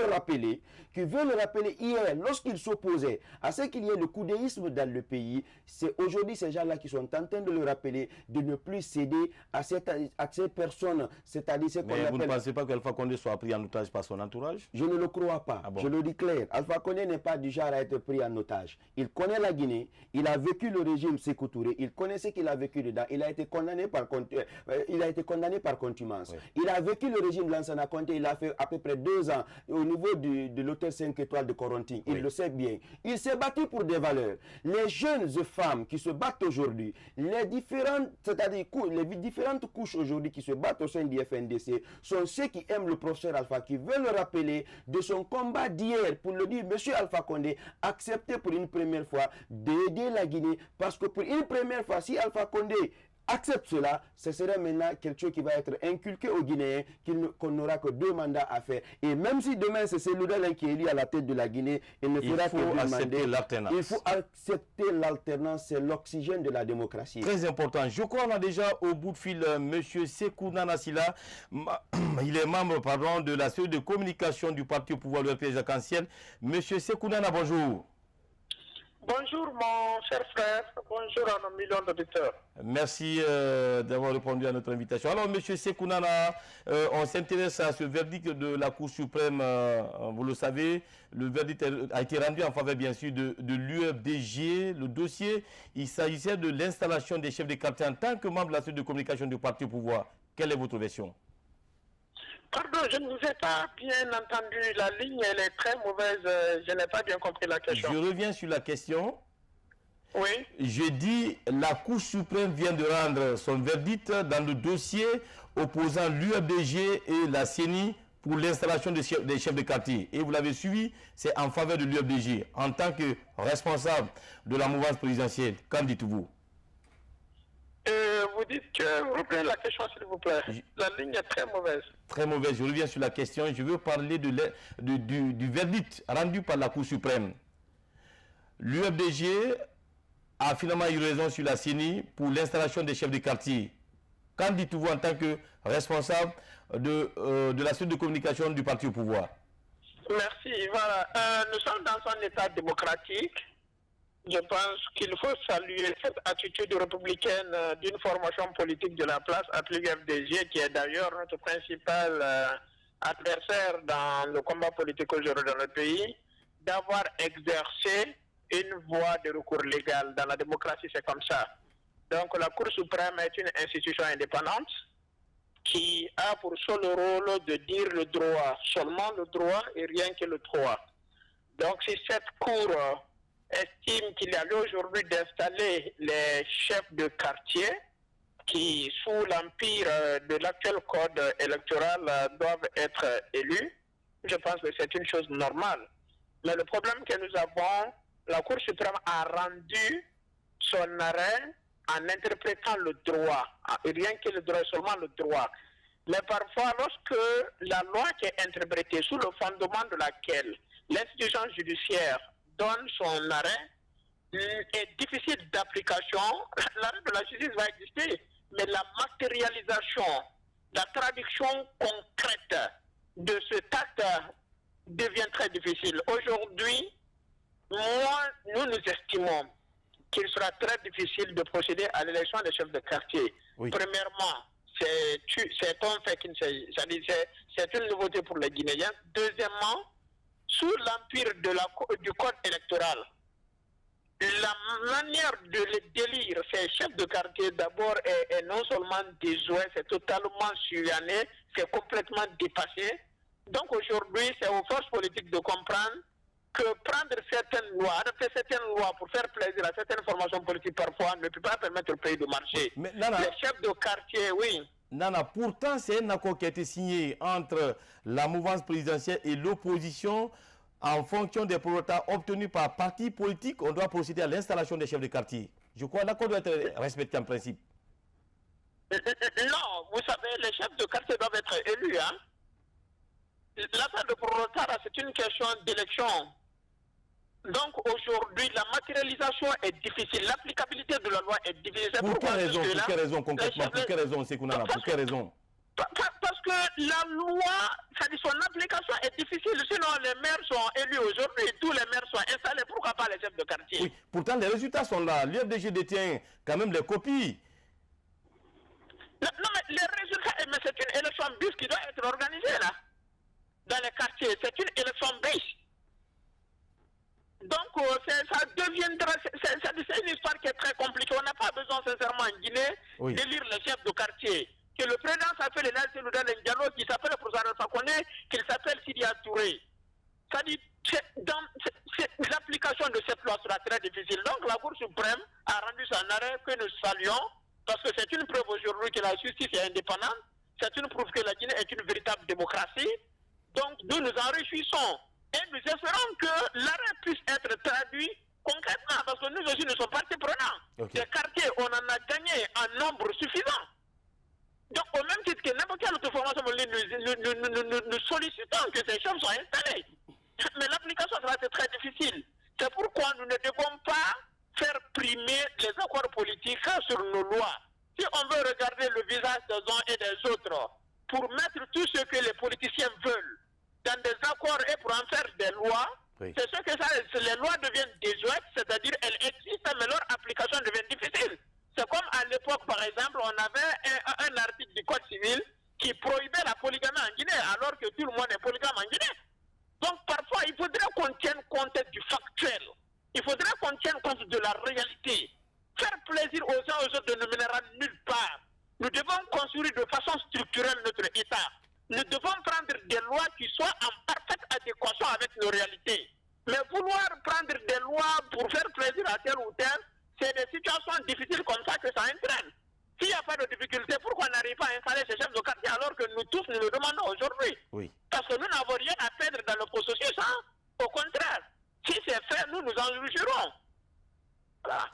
le rappeler hier, lorsqu'il s'opposait à ce qu'il y ait le coudéisme dans le pays. C'est aujourd'hui ces gens-là qui sont en train de le rappeler, de ne plus céder à ces personnes, c'est-à-dire ce qu'on appelle... Mais vous ne pensez pas qu'Alpha Condé soit pris en otage par son entourage? Je ne le crois pas. Je le dis clair. Alpha Condé n'est pas du genre à être pris en otage. Il connaît la Guinée, il a vécu le régime Sékou Touré, il connaît ce qu'il a vécu dedans, il a été condamné par contumace. Oui. Il a vécu le régime Lansana Conté, il a fait à peu près 2 ans au niveau de l'hôtel 5 étoiles de Corentin. Il le sait bien. Il s'est battu pour des valeurs. Les jeunes femmes qui se battent aujourd'hui, les différentes couches aujourd'hui qui se battent au sein du FNDC sont ceux qui aiment le professeur Alpha, qui veulent le rappeler de son combat d'hier pour le dire, monsieur Alpha Condé, acceptez pour une première fois d'aider la Guinée, parce que pour une première fois, si Alpha Condé accepte cela, ce serait maintenant quelque chose qui va être inculqué aux Guinéens, qu'on n'aura que 2 mandats à faire. Et même si demain c'est Cellou-Dalein qui est élu à la tête de la Guinée, il ne fera que 2 mandats. Il faut accepter l'alternance, c'est l'oxygène de la démocratie. Très important. Je crois qu'on a déjà au bout de fil M. Sékou Nana Sylla. Il est membre de la cellule de communication du parti au pouvoir, le RPG arc-en-ciel. M. Sékou Nana, bonjour. Bonjour mon cher frère, bonjour à nos millions d'auditeurs. Merci d'avoir répondu à notre invitation. Alors M. Sékou Nana, on s'intéresse à ce verdict de la Cour suprême, vous le savez, le verdict a été rendu en faveur bien sûr de l'UFDG. Le dossier, il s'agissait de l'installation des chefs de quartier en tant que membre de la cellule de communication du parti au pouvoir. Quelle est votre version? Pardon, je ne vous ai pas bien entendu. La ligne, elle est très mauvaise. Je n'ai pas bien compris la question. Je reviens sur la question. Oui. Je dis, la Cour suprême vient de rendre son verdict dans le dossier opposant l'UFDG et la CENI pour l'installation des chefs de quartier. Et vous l'avez suivi, c'est en faveur de l'UFDG. En tant que responsable de la mouvance présidentielle, qu'en dites-vous? Vous dites que vous reprenez la question, s'il vous plaît. La ligne est très mauvaise. Très mauvaise. Je reviens sur la question. Je veux parler du verdict rendu par la Cour suprême. L'UFDG a finalement eu raison sur la CENI pour l'installation des chefs de quartier. Qu'en dites-vous en tant que responsable de la cellule de communication du parti au pouvoir? Merci. Voilà. Nous sommes dans un État démocratique. Je pense qu'il faut saluer cette attitude républicaine d'une formation politique de la place à l'UFDG, qui est d'ailleurs notre principal adversaire dans le combat politique aujourd'hui dans le pays, d'avoir exercé une voie de recours légal. Dans la démocratie, c'est comme ça. Donc la Cour suprême est une institution indépendante qui a pour seul rôle de dire le droit, seulement le droit et rien que le droit. Donc si cette Cour estime qu'il y a lieu aujourd'hui d'installer les chefs de quartier qui, sous l'empire de l'actuel code électoral, doivent être élus, je pense que c'est une chose normale. Mais le problème que nous avons, la Cour suprême a rendu son arrêt en interprétant le droit, rien que le droit, seulement le droit. Mais parfois, lorsque la loi qui est interprétée sous le fondement de laquelle l'institution judiciaire donne son arrêt est difficile d'application, l'arrêt de la justice va exister, mais la matérialisation, la traduction concrète de cet acte devient très difficile. Aujourd'hui, nous estimons qu'il sera très difficile de procéder à l'élection des chefs de quartier. Oui. Premièrement, c'est un fait c'est une nouveauté pour les Guinéens. Deuxièmement, sous l'empire du code électoral, la manière de les délire ces chefs de quartier d'abord est non seulement désuet, c'est totalement suranné, c'est complètement dépassé. Donc aujourd'hui, c'est aux forces politiques de comprendre que prendre certaines lois, adopter certaines lois pour faire plaisir à certaines formations politiques parfois ne peut pas permettre au pays de marcher. Mais Nana, les chefs de quartier, oui. Nana, pourtant c'est un accord qui a été signé entre la mouvance présidentielle et l'opposition. En fonction des prorata obtenus par parti politique, on doit procéder à l'installation des chefs de quartier. Je crois que l'accord doit être respecté en principe. Non, vous savez, les chefs de quartier doivent être élus. Hein? L'affaire de prorata, c'est une question d'élection. Donc aujourd'hui, la matérialisation est difficile. L'applicabilité de la loi est difficile. Pour quelle raison concrètement? Pour quelle raison, Sekounana? Pour quelle raison? Parce que la loi, c'est-à-dire son application est difficile. Sinon, les maires sont élus aujourd'hui. Tous les maires sont installés. Pourquoi pas les chefs de quartier? Oui, pourtant les résultats sont là. L'UFDG détient quand même les copies. Non, mais les résultats, mais c'est une élection bus qui doit être organisée là. Dans les quartiers, c'est une élection bus. Donc, ça deviendra, c'est une histoire qui est très compliquée. On n'a pas besoin, sincèrement, en Guinée, d'élire les chefs de quartier. Que le président s'appelle Elal Ndialo, qui s'appelle le professeur Fakone, qu'il s'appelle Sidia Touré. C'est-à-dire, l'application de cette loi sera très difficile. Donc, la Cour suprême a rendu son arrêt que nous saluons, parce que c'est une preuve aujourd'hui que la justice est indépendante. C'est une preuve que la Guinée est une véritable démocratie. Donc, nous nous en réjouissons. Et nous espérons que l'arrêt puisse être traduit concrètement, parce que nous aussi, nous sommes partie prenante. Les quartiers, on en a gagné en nombre suffisant. Donc, au même titre que n'importe quelle autre formation, nous sollicitons que ces choses soient installées. Mais l'application sera très difficile. C'est pourquoi nous ne devons pas faire primer les accords politiques sur nos lois. Si on veut regarder le visage des uns et des autres, pour mettre tout ce que les politiciens veulent dans des accords et pour en faire des lois, c'est ce que les lois deviennent désuètes, c'est-à-dire elles existent, mais leur application devient difficile. C'est comme à l'époque, par exemple, on avait un article du Code civil qui prohibait la polygamie en Guinée, alors que tout le monde est polygame en Guinée. Donc parfois, il faudrait qu'on tienne compte du factuel. Il faudrait qu'on tienne compte de la réalité. Faire plaisir aux uns et aux autres ne nous mènera nulle part. Nous devons construire de façon structurelle notre État. Nous devons prendre des lois qui soient en parfaite adéquation avec nos réalités. Mais vouloir prendre des lois pour faire plaisir à tel ou tel, c'est des situations difficiles comme ça que ça entraîne. S'il n'y a pas de difficulté, pourquoi on n'arrive pas à installer ces chefs de quartier alors que nous tous nous le demandons aujourd'hui? Parce que nous n'avons rien à perdre dans le processus. Hein? Au contraire, si c'est fait, nous nous en réjouirons. Voilà.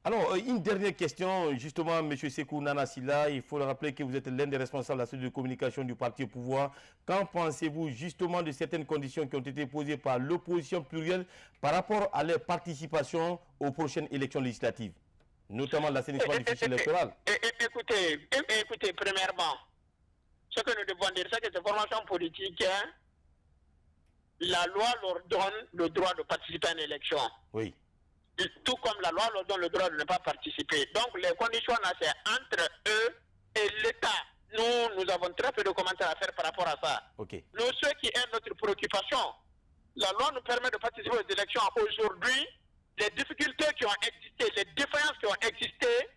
Alors, une dernière question, justement, M. Sekounana Sylla, il faut le rappeler que vous êtes l'un des responsables de la cellule de communication du parti au pouvoir. Qu'en pensez-vous justement de certaines conditions qui ont été posées par l'opposition plurielle par rapport à leur participation aux prochaines élections législatives, notamment l'assainissement du fichier électoral? Écoutez, premièrement, ce que nous devons dire, c'est que ces formations politiques, hein, la loi leur donne le droit de participer à une élection. Oui. Tout comme la loi leur donne le droit de ne pas participer. Donc les conditions là, c'est entre eux et l'État. Nous avons très peu de commentaires à faire par rapport à ça. Nous, ce qui est notre préoccupation, la loi nous permet de participer aux élections. Aujourd'hui, les difficultés qui ont existé, les défaillances qui ont existé,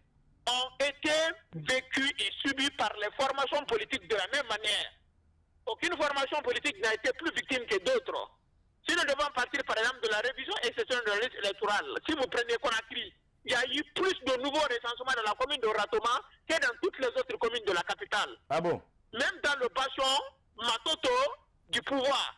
ont été vécues et subies par les formations politiques de la même manière. Aucune formation politique n'a été plus victime que d'autres. Si nous devons partir par exemple de la révision exceptionnelle de la liste électorale, si vous prenez Conakry, il y a eu plus de nouveaux recensements dans la commune de Ratoma que dans toutes les autres communes de la capitale. Ah bon? Même dans le bastion Matoto du pouvoir.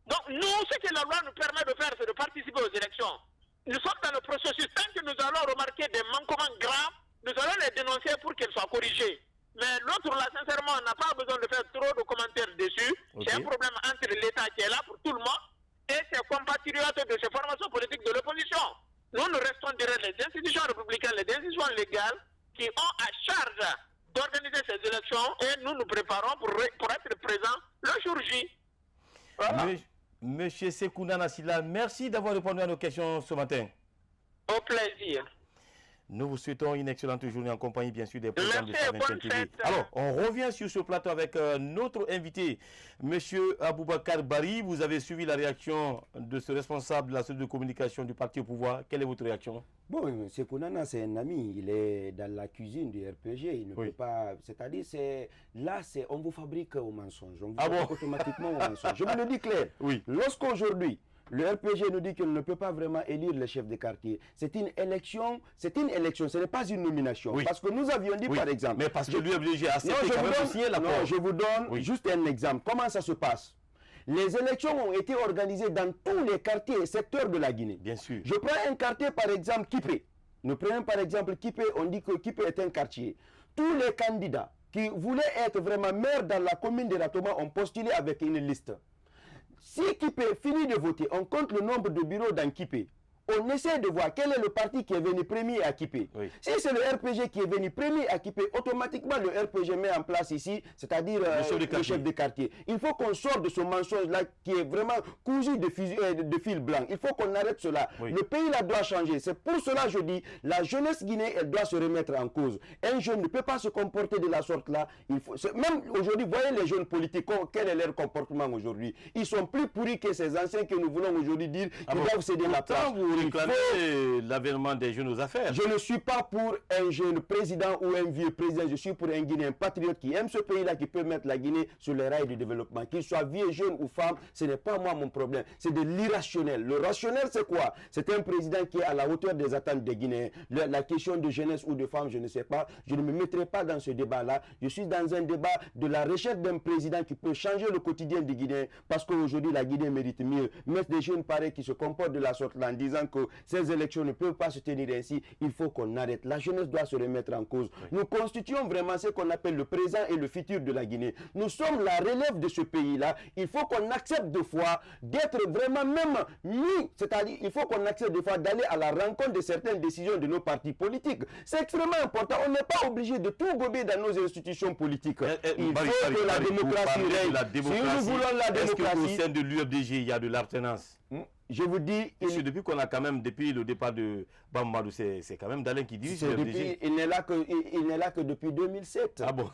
Donc nous, ce que la loi nous permet de faire, c'est de participer aux élections. Nous sommes dans le processus. Tant que nous allons remarquer des manquements graves, nous allons les dénoncer pour qu'ils soient corrigés. Mais l'autre, là, sincèrement, on n'a pas besoin de faire trop de commentaires dessus. Okay. C'est un problème entre l'État qui est là pour tout le monde et ses compatriotes de ces formations politiques de l'opposition. Nous, nous restons derrière les institutions républicaines, les institutions légales qui ont à charge d'organiser ces élections et nous nous préparons pour être présents le jour J. Voilà. Monsieur Sekouna Nassila, merci d'avoir répondu à nos questions ce matin. Au plaisir. Nous vous souhaitons une excellente journée en compagnie, bien sûr, des programmes de Merci, Star 21 bonne TV. fête. Alors, on revient sur ce plateau avec notre invité, Monsieur Aboubakar Bari. Vous avez suivi la réaction de ce responsable de la cellule de communication du parti au pouvoir. Quelle est votre réaction? Bon, Sekounana, c'est un ami. Il est dans la cuisine du RPG. Il ne peut pas. C'est-à-dire, on vous fabrique au mensonge. On vous fabrique automatiquement au mensonge. Je vous le dis clair. Oui. Lorsqu'aujourd'hui, le RPG nous dit qu'il ne peut pas vraiment élire les chefs de quartier. C'est une élection, ce n'est pas une nomination. Oui. Parce que nous avions dit, par exemple... Mais parce que l'UFDG a accepté quand même de signer l'accord. Non, je vous donne juste un exemple. Comment ça se passe? Les élections ont été organisées dans tous les quartiers et secteurs de la Guinée. Bien sûr. Je prends un quartier, par exemple, Kipé. Nous prenons par exemple Kipé, on dit que Kipé est un quartier. Tous les candidats qui voulaient être vraiment maire dans la commune de Ratoma ont postulé avec une liste. Si Kipé finit de voter, on compte le nombre de bureaux dans Kipé. On essaie de voir quel est le parti qui est venu premier à Kipé. Oui. Si c'est le RPG qui est venu premier à Kipé, automatiquement le RPG met en place ici, c'est-à-dire le chef de quartier. Il faut qu'on sorte de ce mensonge-là qui est vraiment cousu de fil blanc. Il faut qu'on arrête cela. Oui. Le pays là doit changer. C'est pour cela que je dis, la jeunesse guinéenne, elle doit se remettre en cause. Un jeune ne peut pas se comporter de la sorte-là. Même aujourd'hui, voyez les jeunes politiques, quel est leur comportement aujourd'hui. Ils sont plus pourris que ces anciens que nous voulons aujourd'hui dire qu'ils doivent céder la place. Vous réclamez l'avènement des jeunes aux affaires. Je ne suis pas pour un jeune président ou un vieux président. Je suis pour un Guinéen patriote qui aime ce pays-là, qui peut mettre la Guinée sur les rails de développement. Qu'il soit vieux, jeune ou femme, ce n'est pas moi mon problème. C'est de l'irrationnel. Le rationnel, c'est quoi? C'est un président qui est à la hauteur des attentes des Guinéens. La question de jeunesse ou de femme, je ne sais pas. Je ne me mettrai pas dans ce débat-là. Je suis dans un débat de la recherche d'un président qui peut changer le quotidien des Guinéens. Parce qu'aujourd'hui, la Guinée mérite mieux. Mettre des jeunes pareils qui se comportent de la sorte-là en disant que ces élections ne peuvent pas se tenir ainsi, il faut qu'on arrête. La jeunesse doit se remettre en cause. Oui. Nous constituons vraiment ce qu'on appelle le présent et le futur de la Guinée. Nous sommes la relève de ce pays-là. Il faut qu'on accepte de fois d'être vraiment même mis, c'est-à-dire il faut qu'on accepte de fois d'aller à la rencontre de certaines décisions de nos partis politiques. C'est extrêmement important. On n'est pas obligé de tout gober dans nos institutions politiques. Il faut que la démocratie règne. Si nous voulons la démocratie... Est-ce qu'au sein de l'UFDG, il y a de l'alternance? Je vous dis... Depuis qu'on a quand même, depuis le départ de Bambadou, c'est quand même Dalen qui dirige le DG. Il n'est là que depuis 2007. Ah bon?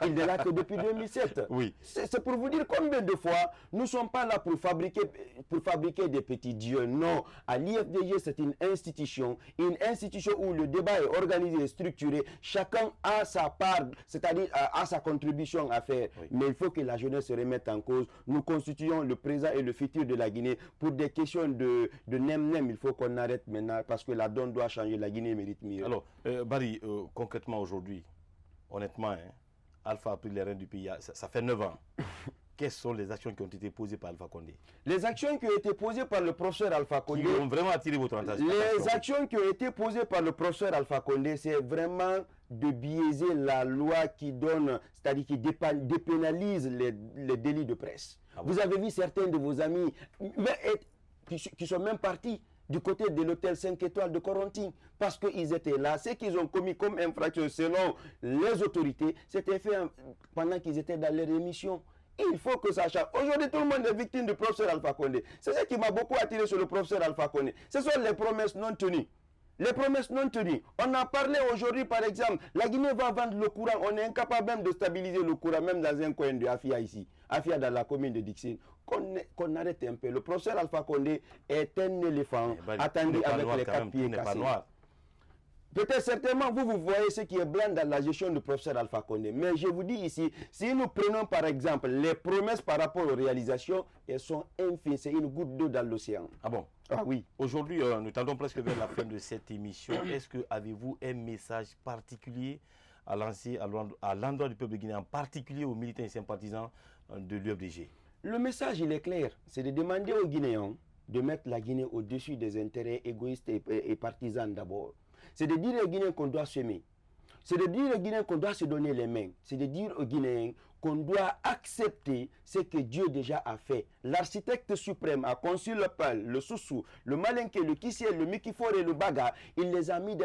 Il n'est là que depuis 2007. Oui. C'est pour vous dire combien de fois nous ne sommes pas là pour fabriquer des petits dieux. Non. À l'IFDG, c'est une institution où le débat est organisé et structuré. Chacun a sa part, c'est-à-dire a sa contribution à faire. Oui. Mais il faut que la jeunesse se remette en cause. Nous constituons le présent et le futur de la Guinée. Pour des questions de nem-nem, il faut qu'on arrête maintenant parce que la donne doit changer. La Guinée mérite mieux. Alors, Bari, concrètement aujourd'hui, honnêtement, Alpha a pris les rênes du pays, ça fait 9 ans. Quelles sont les actions qui ont été posées par Alpha Condé? Les actions qui ont été posées par le professeur Alpha Condé... Qui ont vraiment attiré votre attention? Les actions qui ont été posées par le professeur Alpha Condé, c'est vraiment de biaiser la loi qui donne, c'est-à-dire qui dépénalise les délits de presse. Ah bon? Vous avez vu certains de vos amis qui sont même partis du côté de l'hôtel 5 étoiles de Corentin, parce qu'ils étaient là. Ce qu'ils ont commis comme infraction selon les autorités, c'était fait pendant qu'ils étaient dans leur émission. Il faut que ça change. Aujourd'hui, tout le monde est victime du professeur Alpha Condé. C'est ce qui m'a beaucoup attiré sur le professeur Alpha Condé. Ce sont les promesses non tenues. Les promesses non tenues. On a parlé aujourd'hui, par exemple, la Guinée va vendre le courant. On est incapable même de stabiliser le courant, même dans un coin de Afia ici. Afia dans la commune de Dixine. Qu'on arrête un peu. Le professeur Alpha Condé est un éléphant attendu avec les 4 pieds cassés. Peut-être certainement, vous voyez ce qui est blanc dans la gestion du professeur Alpha Condé. Mais je vous dis ici, si nous prenons par exemple les promesses par rapport aux réalisations, elles sont infimes. C'est une goutte d'eau dans l'océan. Ah bon? Ah oui. Aujourd'hui, nous tendons presque vers la fin de cette émission. Est-ce que avez-vous un message particulier à lancer à l'endroit du peuple guinéen, en particulier aux militants et sympathisants de l'UFDG? Le message, il est clair. C'est de demander aux Guinéens de mettre la Guinée au-dessus des intérêts égoïstes et partisans d'abord. C'est de dire aux Guinéens qu'on doit semer. c'est de dire aux Guinéens qu'on doit se donner les mains. C'est de dire aux Guinéens qu'on doit accepter ce que Dieu déjà a fait. L'architecte suprême a conçu le Peul, le Soussou, le Malinké, le Kissier, le Mikifor et le Baga. Il les a mis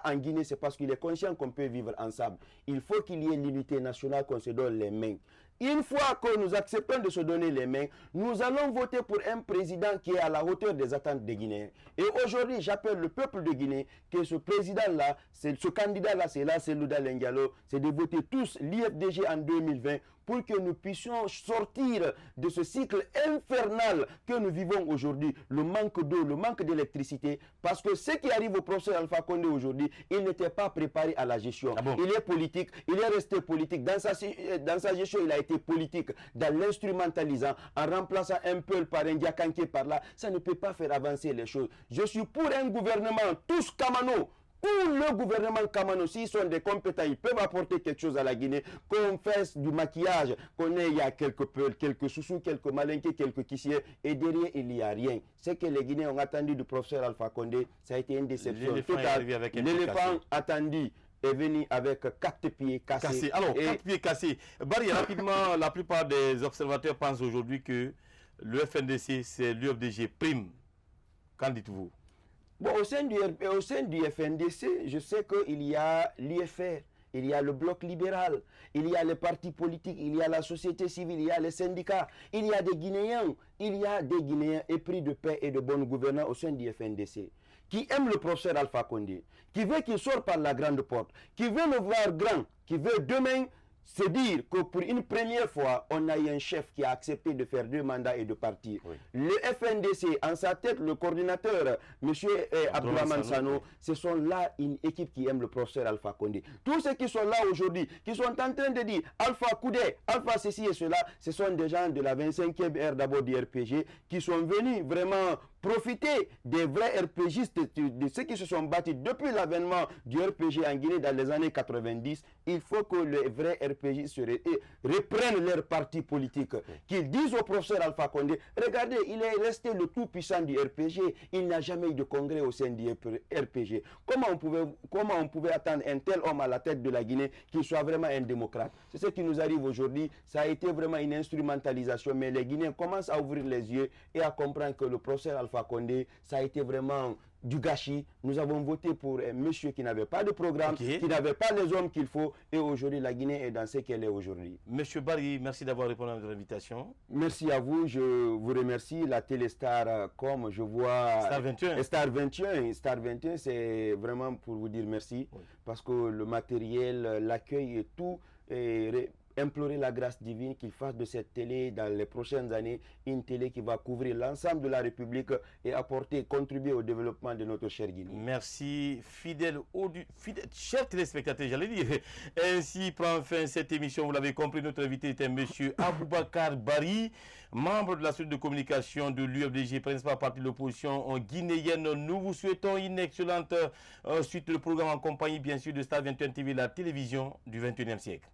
en Guinée, c'est parce qu'il est conscient qu'on peut vivre ensemble. Il faut qu'il y ait l'unité nationale, qu'on se donne les mains. Une fois que nous acceptons de se donner les mains, nous allons voter pour un président qui est à la hauteur des attentes des Guinéens. Et aujourd'hui, j'appelle le peuple de Guinée que ce président-là, ce candidat-là, c'est là, c'est Louda Lendialo, c'est de voter tous l'IFDG en 2020 pour que nous puissions sortir de ce cycle infernal que nous vivons aujourd'hui, le manque d'eau, le manque d'électricité, parce que ce qui arrive au professeur Alpha Condé aujourd'hui, il n'était pas préparé à la gestion. Il est politique, il est resté politique. Dans sa gestion, il a été politique, dans l'instrumentalisant, en remplaçant un peu par un Diakanké par là. Ça ne peut pas faire avancer les choses. Je suis pour un gouvernement, tous Kamano. Tout le gouvernement Kamano, s'ils sont des compétents, ils peuvent apporter quelque chose à la Guinée, qu'on fasse du maquillage, qu'on ait, il y a quelques peuls, quelques soussous, quelques malinqués, quelques kissiers, et derrière, il n'y a rien. Ce que les Guinéens ont attendu du professeur Alpha Condé, ça a été une déception totale. L'éléphant attendu est venu avec 4 pieds cassés. Alors, 4 pieds cassés. Barry, rapidement, la plupart des observateurs pensent aujourd'hui que le FNDC, c'est l'UFDG prime. Qu'en dites-vous? Bon, au sein du FNDC, je sais qu'il y a l'IFR, il y a le bloc libéral, il y a les partis politiques, il y a la société civile, il y a les syndicats, il y a des Guinéens, épris de paix et de bonne gouvernance au sein du FNDC, qui aiment le professeur Alpha Condé, qui veut qu'il sorte par la grande porte, qui veut le voir grand, qui veut demain se dire que pour une première fois, on a eu un chef qui a accepté de faire 2 mandats et de partir. Oui. Le FNDC, en sa tête, le coordinateur, M. Abdourahmane Sano, ce sont là une équipe qui aime le professeur Alpha Condé. Tous ceux qui sont là aujourd'hui, qui sont en train de dire Alpha Koudé, Alpha ceci et cela, ce sont des gens de la 25e ère d'abord du RPG qui sont venus vraiment profiter des vrais RPGistes, de ceux qui se sont battus depuis l'avènement du RPG en Guinée dans les années 90. Il faut que les vrais RPGistes reprennent leur parti politique, qu'ils disent au professeur Alpha Condé, regardez, il est resté le tout puissant du RPG, il n'a jamais eu de congrès au sein du RPG. Comment on pouvait attendre un tel homme à la tête de la Guinée qu'il soit vraiment un démocrate? C'est ce qui nous arrive aujourd'hui. Ça a été vraiment une instrumentalisation, mais les Guinéens commencent à ouvrir les yeux et à comprendre que le professeur Alpha Condé, ça a été vraiment du gâchis. Nous avons voté pour un monsieur qui n'avait pas de programme, qui n'avait pas les hommes qu'il faut, et aujourd'hui la Guinée est dans ce qu'elle est aujourd'hui. Monsieur Barry, merci d'avoir répondu à notre invitation. Merci à vous, je vous remercie. La Téléstar, comme je vois Star 21, c'est vraiment pour vous dire merci, parce que le matériel, l'accueil et tout implorer la grâce divine qu'il fasse de cette télé dans les prochaines années une télé qui va couvrir l'ensemble de la République et contribuer au développement de notre cher Guinée. Merci, chers téléspectateurs, j'allais dire. Ainsi prend fin cette émission. Vous l'avez compris, notre invité était M. Aboubacar Barry, membre de la suite de communication de l'UFDG, principal parti de l'opposition guinéenne. Nous vous souhaitons une excellente suite de programme en compagnie, bien sûr, de Star 21 TV, la télévision du 21e siècle.